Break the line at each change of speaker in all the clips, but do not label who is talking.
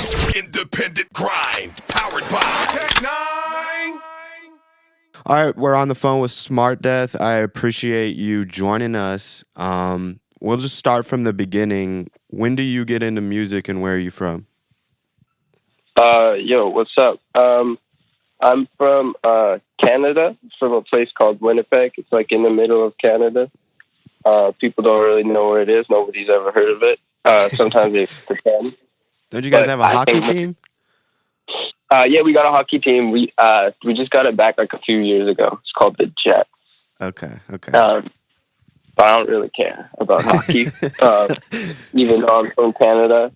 Independent grind, powered by Tech Nine.
All right, we're on the phone with smrtdeath. I appreciate you joining us. We'll just start from the beginning. When do you get into music and where are you from?
Yo, what's up? I'm from Canada, from a place called Winnipeg. It's like in the middle of Canada. People don't really know where it is. Nobody's ever heard of it. Sometimes they pretend.
Don't you guys have a hockey team?
Yeah, we got a hockey team. We just got it back like a few years ago. It's called the Jets.
Okay.
But I don't really care about hockey, even though I'm from Canada.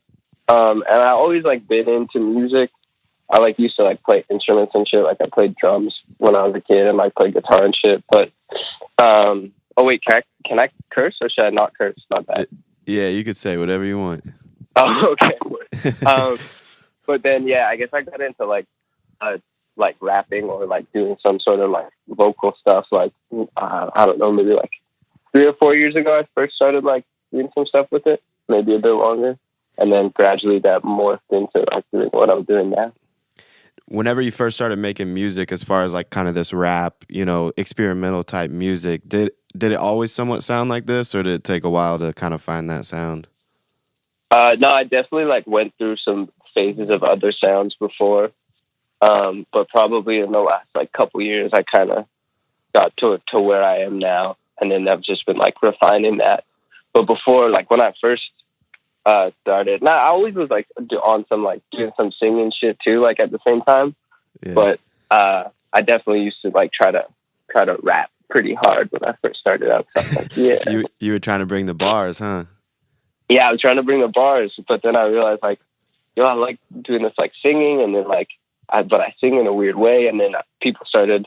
And I always like been into music. I like used to like play instruments and shit. Like I played drums when I was a kid and like played guitar and shit. But oh wait, can I curse or should I not curse? Not bad.
Yeah, you could say whatever you want.
Oh, okay. But then yeah, I guess I got into like rapping or like doing some sort of like vocal stuff. Like I don't know, maybe like 3 or 4 years ago, I first started like doing some stuff with it. Maybe a bit longer. And then gradually that morphed into like doing what I'm doing now.
Whenever you first started making music, as far as like kind of this rap, experimental type music, did it always somewhat sound like this, or did it take a while to kind of find that sound?
No, I definitely like went through some phases of other sounds before. But probably in the last like couple years, I kind of got to where I am now. And then I've just been like refining that. But before, like when I first started. Now, I always was like on some like doing some singing shit too, like at the same time. Yeah. But I definitely used to like try to rap pretty hard when I first started out. So like, yeah,
you were trying to bring the bars, huh?
Yeah, I was trying to bring the bars, but then I realized like, I like doing this like singing, and then like I sing in a weird way, and then people started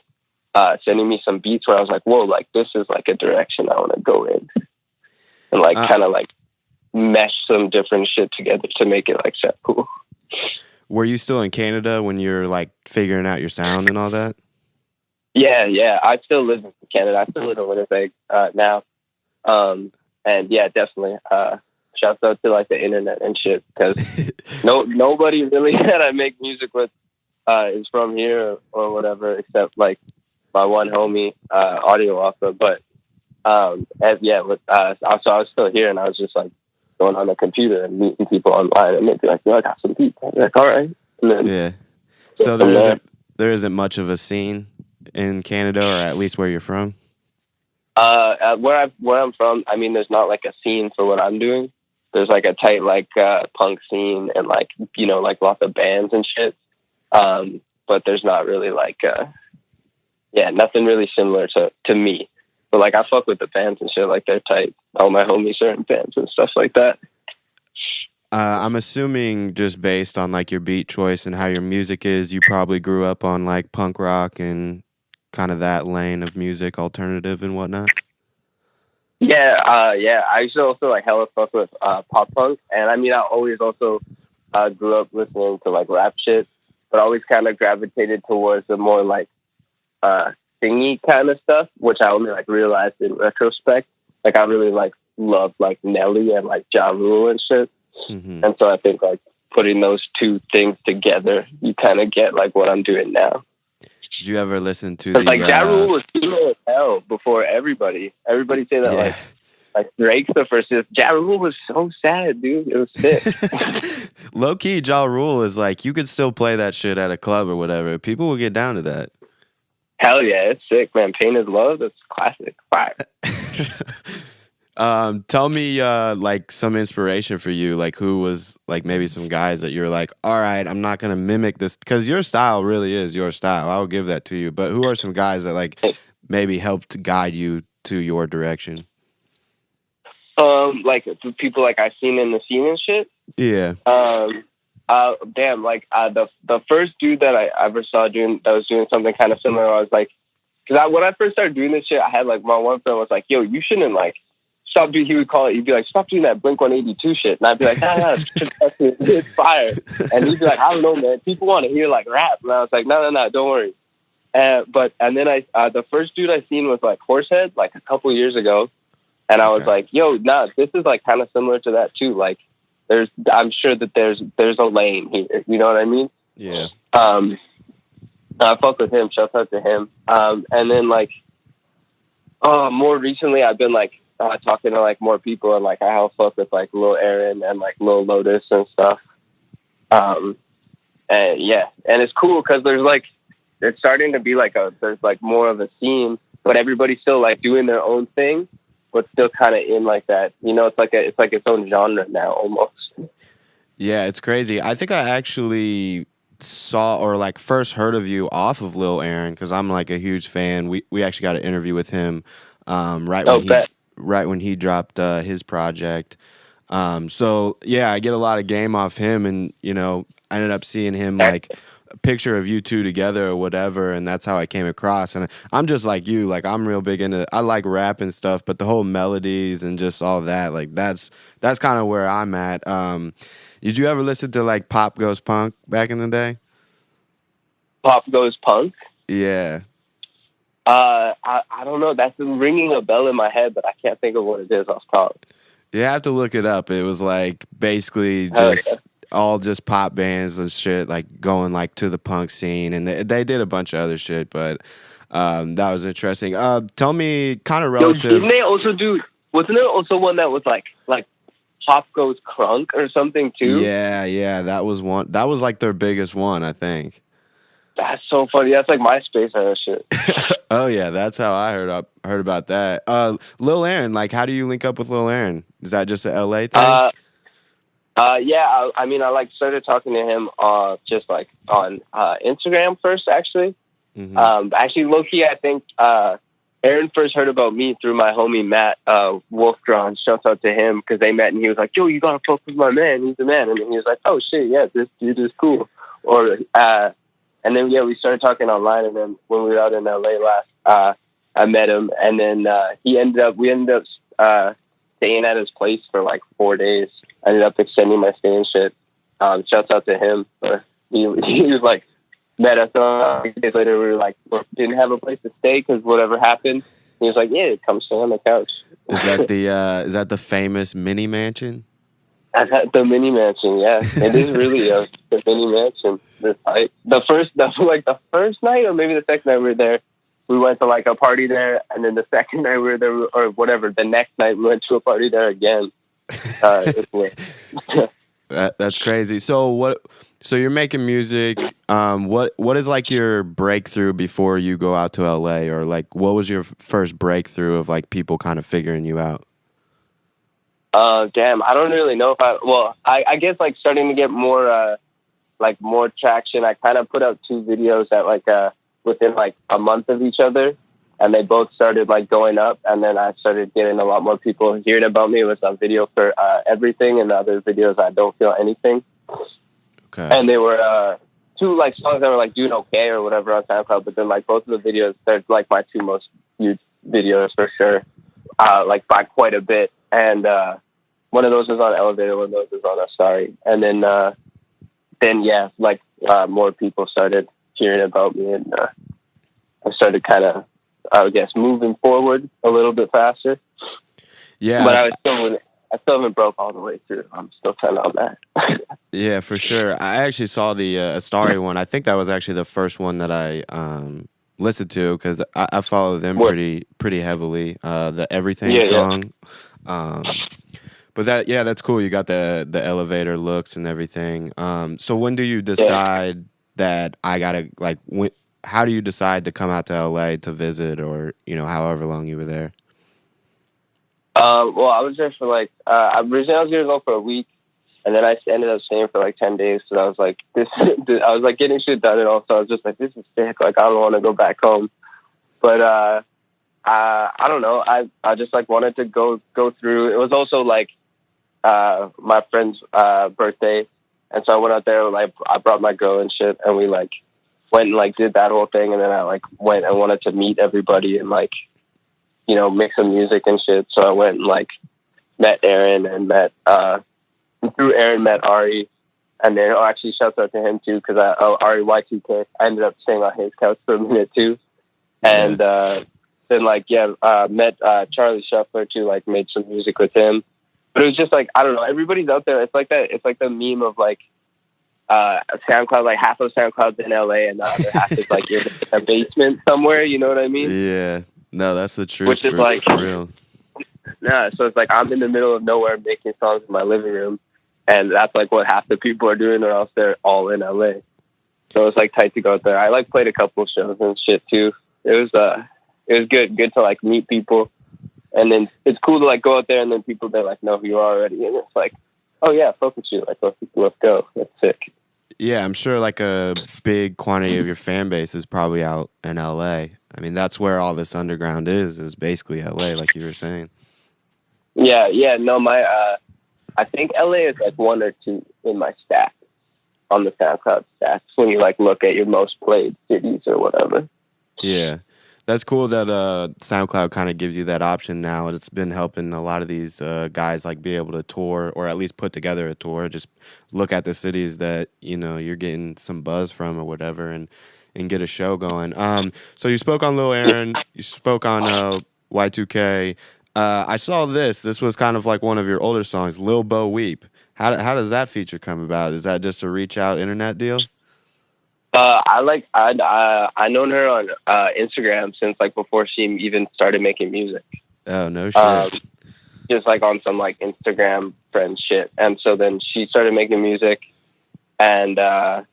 sending me some beats where I was like, whoa, like this is like a direction I want to go in, and like kind of like mesh some different shit together to make it like sound cool.
Were you still in Canada when you're like figuring out your sound and all that?
Yeah. I still live in Canada. I still live in Winnipeg now. And yeah, definitely. Shouts out to like the internet and shit, because nobody really that I make music with is from here or whatever, except like my one homie, Audio Opera. But so I was still here, and I was just like going on the computer and meeting people online, and they'd be like, I got some people. I'd be like, all right. And then,
yeah. So there isn't much of a scene in Canada, or at least where you're from?
Where I'm from, I mean, there's not like a scene for what I'm doing. There's like a tight like punk scene and like like lots of bands and shit. But there's not really like nothing really similar to me. But like I fuck with the bands and shit, like they're tight. All my homies are in bands and stuff like that.
I'm assuming just based on like your beat choice and how your music is, you probably grew up on like punk rock and kind of that lane of music, alternative and whatnot.
Yeah. I used to also like hella fuck with pop punk, and I mean I always also grew up listening to like rap shit, but I always kind of gravitated towards the more like singy kind of stuff, which I only like realized in retrospect. Like I really like love like Nelly and like Ja Rule and shit. Mm-hmm. And so I think like putting those two things together, you kind of get like what I'm doing now.
Did you ever listen to
like Ja Rule was emo as hell before everybody. Everybody say that like Drake's the first. Ja Rule was so sad, dude. It was sick.
Low key, Ja Rule is like you could still play that shit at a club or whatever. People will get down to that.
Hell yeah, it's sick, man. Pain is Love, that's classic. Fire.
Tell me like some inspiration for you, like who was like maybe some guys that you're like, all right, I'm not gonna mimic this, because your style really is your style. I'll give that to you. But who are some guys that like maybe helped guide you to your direction?
Like people like I've seen in the scene and shit.
Yeah.
The first dude that I ever saw that was doing something kind of similar, I was like, because when I first started doing this shit, I had like my one friend was like, yo, you shouldn't like stop doing. He would call it. He'd be like, stop doing that Blink 182 shit, and I'd be like, nah, it's fire. And he'd be like, I don't know, man. People want to hear like rap, and I was like, no, don't worry. And then the first dude I seen was like Horsehead, like a couple years ago, and I was like, yo, nah, this is like kind of similar to that too, like. I'm sure that there's a lane here. You know what I mean?
Yeah.
I fuck with him. Shout out to him. And then like, more recently, I've been like talking to like more people, and like I have fuck with like Lil Aaron and like Lil Lotus and stuff. And yeah, and it's cool because it's starting to be like there's like more of a scene, but everybody's still like doing their own thing, but still kind of in like that. You know, it's like its own genre now almost.
Yeah, it's crazy. I think I actually saw or like first heard of you off of Lil Aaron because I'm like a huge fan. We actually got an interview with him right when he dropped his project. So yeah, I get a lot of game off him, and you know, I ended up seeing him like a picture of you two together or whatever, and that's how I came across. And I'm just like you, like I'm real big into. I like rap and stuff, but the whole melodies and just all that, like that's kind of where I'm at. Did you ever listen to like Pop Goes Punk back in the day?
Pop Goes Punk?
Yeah.
I don't know. That's ringing a bell in my head, but I can't think of what it is off top.
You have to look it up. It was like basically just all just pop bands and shit, like going like to the punk scene, and they did a bunch of other shit, but that was interesting. Tell me, kind of relative.
Yo, didn't they also do? Wasn't there also one that was like Pop Goes Crunk or something too?
Yeah, that was one. That was like their biggest one, I think.
That's so funny. That's like MySpace and shit.
Oh yeah, that's how I heard about that. Lil Aaron, like, how do you link up with Lil Aaron? Is that just a LA thing?
Yeah. I mean, I like started talking to him just like on Instagram first, actually.
Mm-hmm.
Actually, low key, I think Aaron first heard about me through my homie Matt Wolfdrawn. Shout out to him because they met, and he was like, "Yo, you gotta fuck with my man. He's the man." And he was like, "Oh shit, yeah, this dude is cool." And then we started talking online, and then when we were out in LA last, I met him, and then we ended up staying at his place for like 4 days. I ended up extending my stay and shit. Shouts out to him. He was like, met us 6 days later. We were like, didn't have a place to stay because whatever happened. He was like, yeah, come stay on the couch.
Is that the famous mini mansion?
The mini mansion, yeah. It is really the mini mansion. The first night, or maybe the second night we were there, we went to like a party there, and then the second night we were there, or whatever, the next night we went to a party there again.
That's crazy. So you're making music. What is like your breakthrough before you go out to LA, or like what was your first breakthrough of like people kind of figuring you out?
Damn, I don't really know if I guess like starting to get more traction. I kind of put out 2 videos that within like a month of each other, and they both started like going up, and then I started getting a lot more people hearing about me. It was a video for Everything, and the other videos I Don't Feel Anything.
Okay.
And they were 2 like songs that were like doing okay or whatever on SoundCloud, but then like both of the videos, they're like my 2 most viewed videos for sure, like by quite a bit. And one of those was on Elevator, one of those was on Sorry. And then yeah, like more people started hearing about me, and I started kind of, I guess, moving forward a little bit faster.
Yeah,
but I still haven't broke all the way through. I'm still kind of on that.
Yeah, for sure. I actually saw the Starry one. I think that was actually the first one that I listened to because I follow them pretty heavily. The Everything song. Yeah. But that's cool. You got the elevator looks and everything. So when do you decide that I gotta like? How do you decide to come out to LA to visit, or however long you were there?
Well, I was there for like originally I was going to go for a week, and then I ended up staying for like 10 days. So I was like, I was like getting shit done, and also I was just like, this is sick. Like I don't want to go back home, but I don't know. I just like wanted to go through. It was also like my friend's birthday, and so I went out there. Like I brought my girl and shit, and we like went and like did that whole thing, and then I like went and wanted to meet everybody and like make some music and shit. So I went and like met Aaron and through Aaron met Ari, and then actually shouts out to him too because Ari Y2K. I ended up staying on his couch for a minute too, and then met Charlie Shuffler too. Like made some music with him. But it was just like, I don't know, everybody's out there. It's like that. It's like the meme of like SoundCloud, like half of SoundCloud's in LA and the other half is like in a basement somewhere. You know what I mean?
Yeah. No, that's the truth.
Which is like,
for real.
Nah, so it's like I'm in the middle of nowhere making songs in my living room, and that's like what half the people are doing, or else they're all in LA. So it's like tight to go out there. I like played a couple shows and shit too. It was good to like meet people, and then it's cool to like go out there and then people they like know who you are already, and it's like, oh yeah, fuck with you, like let's go, that's sick.
Yeah, I'm sure like a big quantity of your fan base is probably out in LA. I mean, that's where all this underground is basically LA, like you were saying.
Yeah, no, my I think LA is like 1 or 2 in my stats on the SoundCloud stats when you like look at your most played cities or whatever.
Yeah. That's cool that SoundCloud kind of gives you that option now. It's been helping a lot of these guys like be able to tour or at least put together a tour. Just look at the cities that, you know, you're getting some buzz from or whatever and get a show going. So you spoke on Lil Aaron. You spoke on Y2K. I saw this. This was kind of like one of your older songs, Lil Bo Weep. How does that feature come about? Is that just a reach out internet deal?
I known her on Instagram since like before she even started making music.
Oh, no shit.
Just like on some like Instagram friend shit. And so then she started making music, and I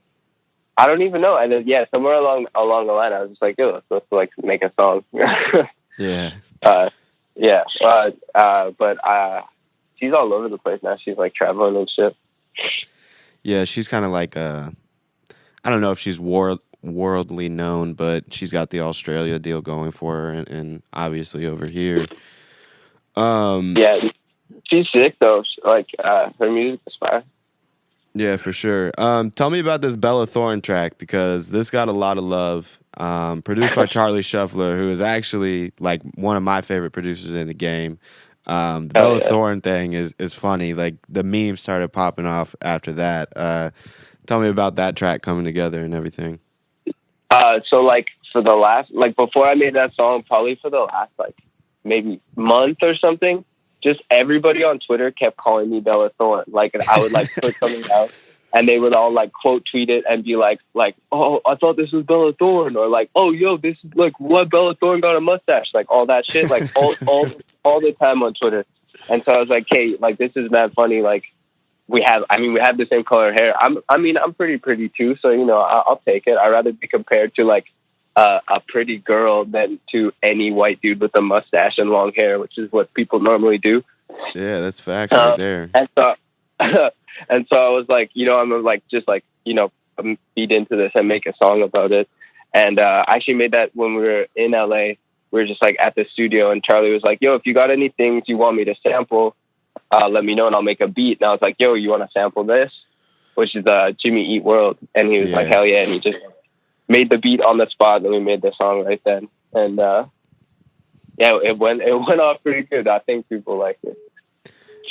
don't even know. And then, yeah, somewhere along the line, I was just like, yo, let's like make a song.
Yeah.
But she's all over the place now. She's like traveling and shit.
Yeah, she's kind of like I don't know if she's worldly known, but she's got the Australia deal going for her, and obviously over here.
Yeah, she's sick though. Like her music is fire.
Yeah, for sure. Tell me about this Bella Thorne track, because this got a lot of love. Produced by Charlie Shuffler, who is actually like one of my favorite producers in the game. The Bella Thorne thing is funny. Like the memes started popping off after that. Tell me about that track coming together and everything.
So like for the last, like before I made that song, probably for the last like maybe month or something, just everybody on Twitter kept calling me Bella Thorne. Like I would like put something out and they would all like quote tweet it and be like, oh, I thought this was Bella Thorne, or like, oh, yo, this is like what Bella Thorne got a mustache, like all that shit, like all the time on Twitter. And so I was like, hey, like this is mad funny. Like we have the same color hair. I'm pretty too, so you know I'll take it. I'd rather be compared to like a pretty girl than to any white dude with a mustache and long hair, which is what people normally do.
Yeah, that's facts right there.
And so, and so I was like, you know, I'm like just like, you know, feed into this and make a song about it. And I actually made that when we were in LA. We were just like at the studio, and Charlie was like, yo, if you got any things you want me to sample, let me know and I'll make a beat. And I was like, yo, you want to sample this? Which is Jimmy Eat World. And he was like, hell yeah. And he just made the beat on the spot, and we made the song right then. And yeah, it went off pretty good. I think people liked it.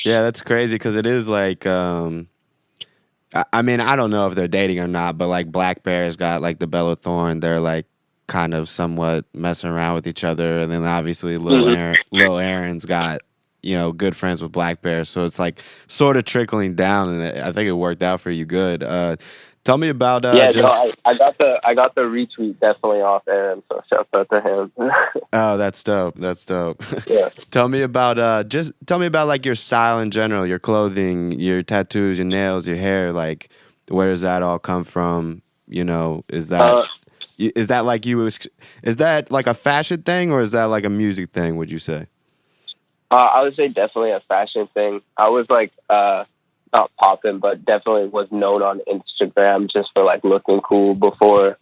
Yeah, that's crazy because it is like, I mean, I don't know if they're dating or not, but like Black Bear's got like the Bella Thorne. They're like kind of somewhat messing around with each other, and then obviously Lil Aaron's got, you know, good friends with Black Bear, so it's like sort of trickling down, and I think it worked out for you good. Tell me about
I got the retweet definitely off Aaron, so shout out to him.
Oh, that's dope. Yeah. Tell me about like your style in general, your clothing, your tattoos, your nails, your hair. Like, where does that all come from? You know, is that like a fashion thing, or is that like a music thing, would you say?
I would say definitely a fashion thing. I was like not popping, but definitely was known on Instagram just for like looking cool before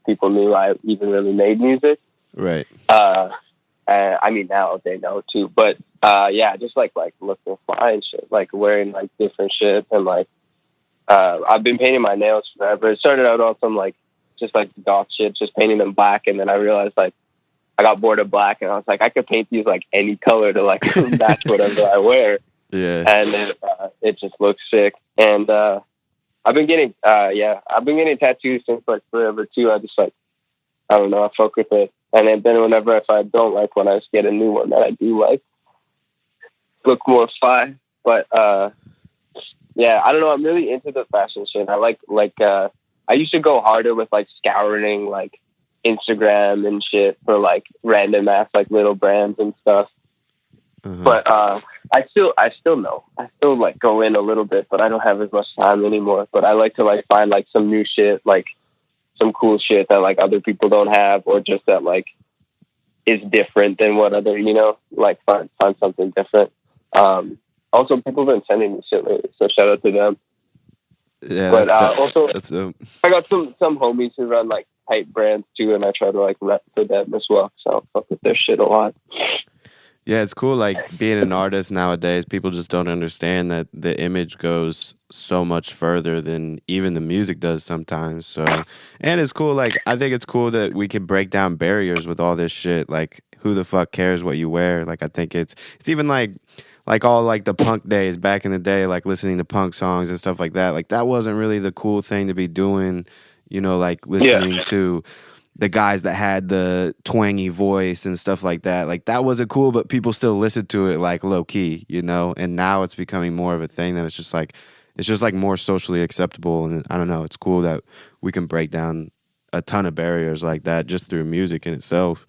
people knew I even really made music.
Right.
And I mean now they know too. But yeah, just like looking fly and shit, like wearing like different shit, and like I've been painting my nails forever. It started out on some like just like goth shit, just painting them black, and then I realized like I got bored of black, and I was like, I could paint these like any color to like match whatever I wear. Yeah. And then it just looks sick. And I've been getting tattoos since like forever too. I just like, I don't know, I fuck with it. And then whenever if I don't like one, I just get a new one that I do like. Look more fly. But yeah, I don't know. I'm really into the fashion shit. I like I used to go harder with like scouring like Instagram and shit for like random ass like little brands and stuff. But I still know. I still like go in a little bit, but I don't have as much time anymore. But I like to like find like some new shit, like some cool shit that like other people don't have, or just that like is different than what other, you know, like find something different. Also, people have been sending me shit lately, so shout out to them.
Yeah,
but also,
that's
I got some homies who run like hype brands too, and I try to like rep for them as well. So I fuck with their shit a lot.
Yeah, it's cool. Like being an artist nowadays, people just don't understand that the image goes so much further than even the music does sometimes. So, and it's cool. Like, I think it's cool that we can break down barriers with all this shit. Like, who the fuck cares what you wear? Like, I think it's even like all like the punk days back in the day, like listening to punk songs and stuff like that. Like, that wasn't really the cool thing to be doing, you know, like listening to the guys that had the twangy voice and stuff like that. Like, that wasn't cool, but people still listened to it like low key, you know? And now it's becoming more of a thing that it's just like more socially acceptable. And I don't know, it's cool that we can break down a ton of barriers like that just through music in itself.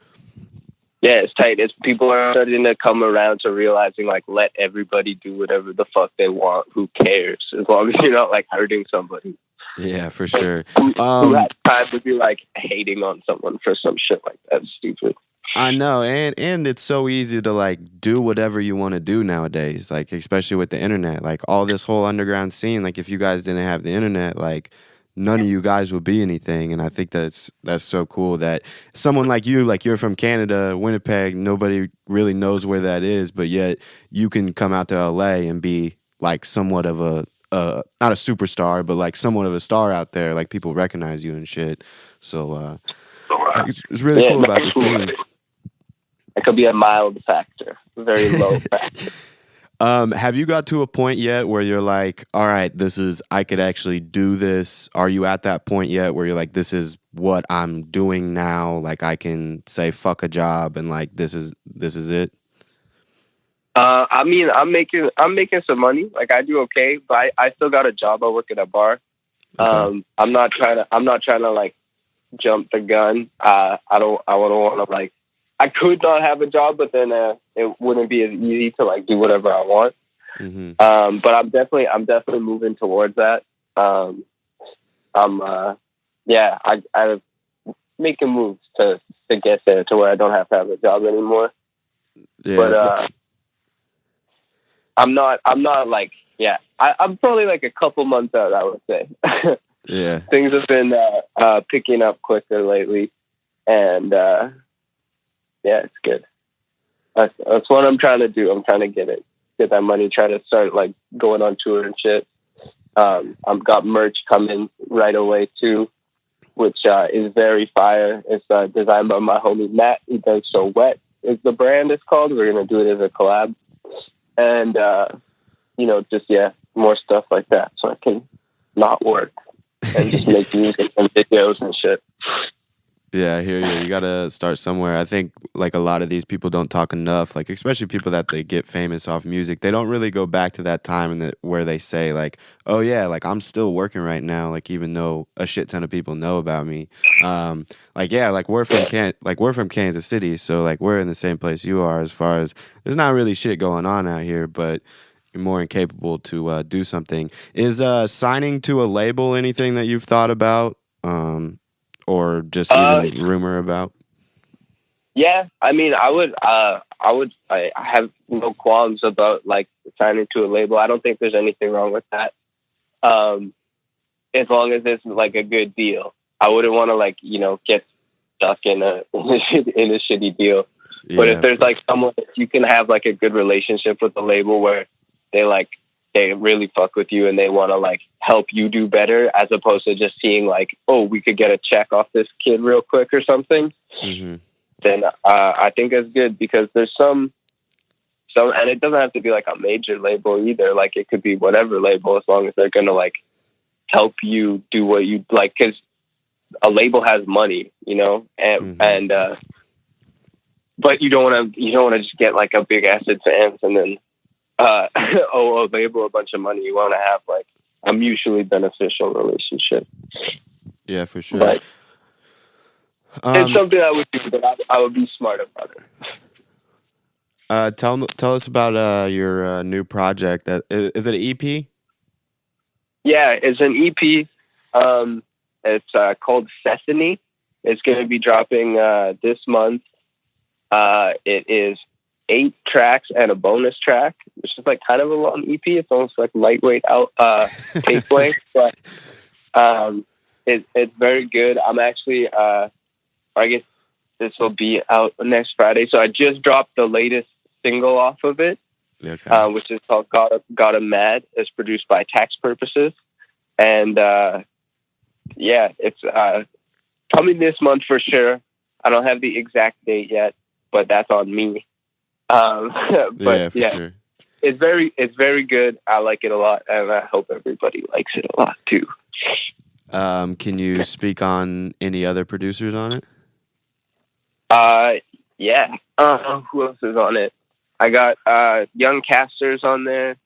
Yeah, it's tight. It's people are starting to come around to realizing like, let everybody do whatever the fuck they want. Who cares? As long as you're not like hurting somebody.
Yeah, for sure.
Who has time to be like hating on someone for some shit like that? It's stupid.
I know, and it's so easy to like do whatever you want to do nowadays, like especially with the internet, like all this whole underground scene. Like if you guys didn't have the internet, like none of you guys would be anything. And I think that's so cool that someone like you, like you're from Canada, Winnipeg, nobody really knows where that is, but yet you can come out to LA and be like somewhat of a not a superstar, but like somewhat of a star out there. Like people recognize you and shit. So it's really cool about the scene.
It could be a mild factor, very low factor.
Have you got to a point yet where you're like, all right, I could actually do this? Are you at that point yet where you're like, this is what I'm doing now? Like I can say fuck a job and like this is it?
I mean, I'm making some money. Like I do okay, but I still got a job. I work at a bar.
Okay.
I'm not trying to like jump the gun. I don't want to like. I could not have a job, but then it wouldn't be as easy to like do whatever I want.
Mm-hmm.
But I'm definitely moving towards that. I'm making moves to get there to where I don't have to have a job anymore.
Yeah.
But I'm not like, I'm probably like a couple months out, I would say.
Yeah.
Things have been picking up quicker lately, and it's good. That's what I'm trying to do. I'm trying to get that money, try to start like going on tour and shit. I've got merch coming right away too, which is very fire. It's designed by my homie Matt. He does So Wet is the brand it's called. We're gonna do it as a collab, and more stuff like that, so I can not work and just make music and videos and shit.
Yeah, I hear you. You gotta start somewhere. I think like a lot of these people don't talk enough, like especially people that they get famous off music. They don't really go back to that time where they say like, "Oh yeah, like I'm still working right now." Like even though a shit ton of people know about me, we're from Kansas City, so like we're in the same place you are. As far as there's not really shit going on out here, but you're more incapable to do something. Is signing to a label anything that you've thought about? Or just even rumor about?
Yeah, I mean, I have no qualms about like signing to a label. I don't think there's anything wrong with that. As long as it's like a good deal. I wouldn't want to like, get stuck in a shitty deal. Yeah. But if there's like someone that you can have like a good relationship with the label where they really fuck with you and they want to like help you do better, as opposed to just seeing like, oh, we could get a check off this kid real quick or something. Mm-hmm. Then I think that's good, because there's some, and it doesn't have to be like a major label either. Like it could be whatever label, as long as they're going to like help you do what you like, because a label has money, but you don't want to just get like a big ass advance and then owe a label a bunch of money. You want to have like a mutually beneficial relationship.
Yeah, for sure.
But it's something I would do, but I would be smart about it.
Tell us about your new project. Is it an EP?
Yeah, it's an EP. It's called Sethany. It's going to be dropping this month. It is 8 tracks and a bonus track, which is like kind of a long EP. It's almost like lightweight out tape length, but it's very good. I'm actually, I guess this will be out next Friday. So I just dropped the latest single off of it,
Okay.
which is called Got 'Em Mad. It's produced by Tax Purposes, and yeah, it's coming this month for sure. I don't have the exact date yet, but that's on me. But
for sure.
it's very good. I like it a lot, and I hope everybody likes it a lot too.
Can you speak on any other producers on it?
Yeah. Who else is on it? I got Young Casters on there.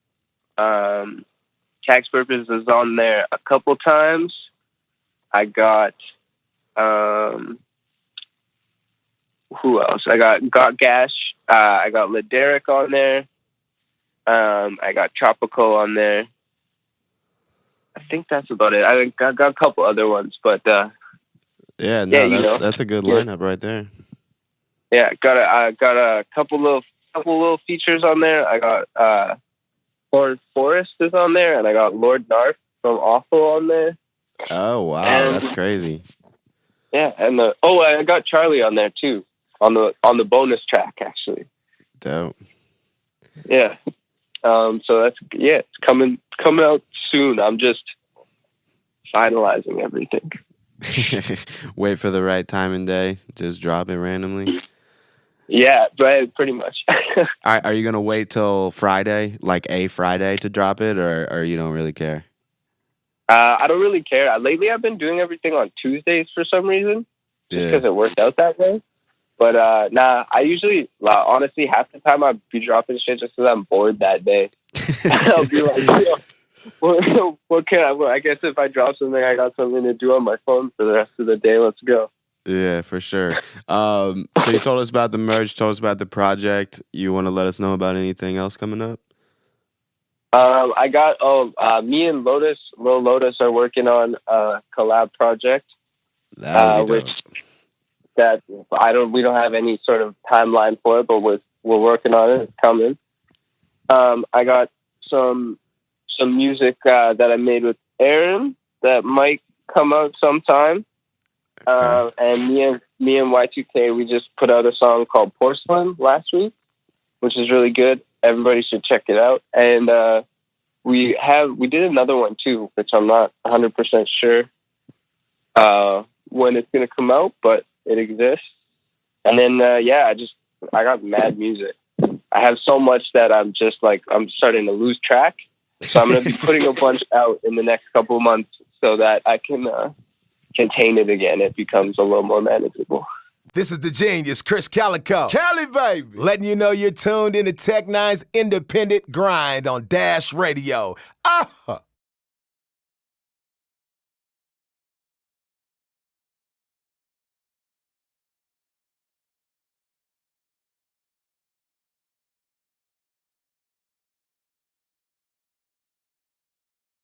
Tax Purpose is on there a couple times. I got who else? I got Gash. I got Laderick on there. I got Tropical on there. I think that's about it. I got a couple other ones, but
that's a good lineup right there.
Yeah, I got a couple little features on there. I got Thorne Forest is on there, and I got Lord Narf from Awful on there.
Oh wow,
and,
that's crazy.
Yeah, and I got Charlie on there too on the bonus track actually.
Dope.
Yeah. So it's coming out soon. I'm just finalizing everything.
Wait for the right time and day. Just drop it randomly.
Yeah, right. Pretty much.
Are you gonna wait till Friday, like a Friday, to drop it, or you don't really care?
I don't really care. Lately, I've been doing everything on Tuesdays for some reason, just because it worked out that way. But I usually, honestly, half the time I'll be dropping shit just because I'm bored that day. I'll be like, what can I guess if I drop something, I got something to do on my phone for the rest of the day. Let's go.
Yeah, for sure. So you told us about the merch, told us about the project. You want to let us know about anything else coming up?
I got me and Lil Lotus are working on a collab project, which that we don't have any sort of timeline for it, but we're working on it. It's coming. I got some music that I made with Aaron that might come out sometime.
Okay.
And me and Y2K, we just put out a song called Porcelain last week, which is really good. Everybody should check it out. And we did another one too, which I'm not 100% sure when it's gonna come out, but it exists. And then I got mad music. I have so much that I'm starting to lose track. So I'm gonna be putting a bunch out in the next couple of months so that I can contain it again. It becomes a little more manageable.
This is the genius, Chris Calico. Cali, baby. Letting you know you're tuned into Tech Nine's independent grind on Dash Radio.